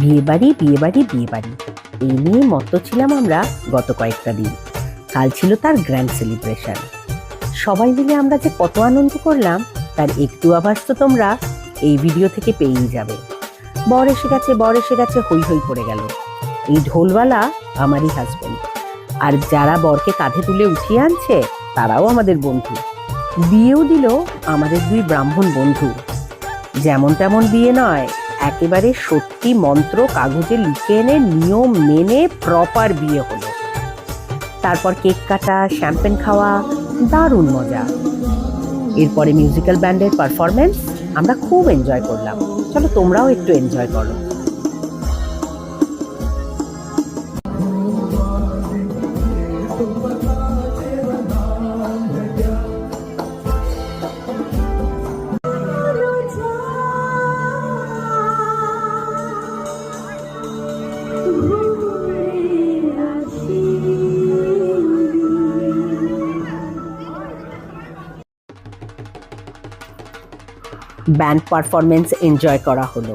বিয়েবাড়ি বিয়েবাড়ি বিয়েবাড়ি এই নিয়ে মত্ত ছিলাম আমরা গত কয়েকটা দিন। কাল ছিল তার গ্র্যান্ড সেলিব্রেশন। সবাই মিলে আমরা যে কত আনন্দ করলাম তার একটু আভাস তো তোমরা এই ভিডিও থেকে পেয়েই যাবে। বর এসে গেছে হই হই পড়ে গেল। এই ঢোলওয়ালা আমারই হাজবেন্ড, আর যারা বরকে কাঁধে তুলে উঠিয়ে আনছে তারাও আমাদের বন্ধু। বিয়েও দিল আমাদের দুই ব্রাহ্মণ বন্ধু। যেমন তেমন বিয়ে নয়, একেবারে সত্যি মন্ত্র কাগজে লিখে এনে নিয়ম মেনে প্রপার বিয়ে হলো। তারপর কেক কাটা, শ্যাম্পেন খাওয়া, দারুণ মজা। এরপরে মিউজিক্যাল ব্যান্ডের পারফরমেন্স আমরা খুব এনজয় করলাম। চলো তোমরাও একটু এনজয় করো। ব্যান্ড পারফরমেন্স এনজয় করা হলো।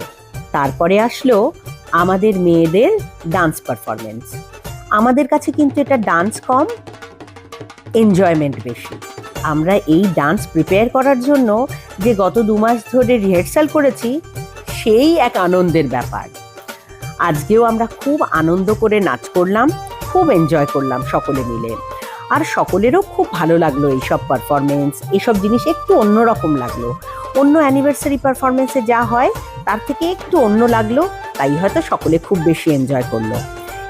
তারপরে আসলো আমাদের মেয়েদের ডান্স পারফরমেন্স। আমাদের কাছে কিন্তু এটা ডান্স কম, এনজয়মেন্ট বেশি। আমরা এই ডান্স প্রিপেয়ার করার জন্য যে গত 2 মাস ধরে রিহার্সাল করেছি, সেই এক আনন্দের ব্যাপার। আজকেও আমরা খুব আনন্দ করে নাচ করলাম, খুব এনজয় করলাম সকলে মিলে। আর সকলেরও খুব ভালো লাগলো এইসব পারফরমেন্স, এসব জিনিস একটু অন্যরকম লাগলো। অন্য অ্যানিভার্সারি পারফরমেন্সে যা হয় তার থেকে একটু অন্য লাগলো, তাই হয়তো সকলে খুব বেশি এনজয় করলো।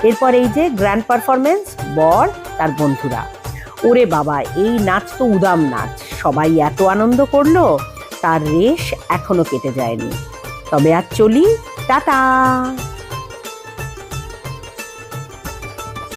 এরপর এই যে গ্র্যান্ড পারফরমেন্স, বর তার বন্ধুরা, ওরে বাবা এই নাচ তো উদাম নাচ। সবাই এত আনন্দ করলো, তার রেশ এখনো কেটে যায়নি। তবে আজ চলি, টাটা।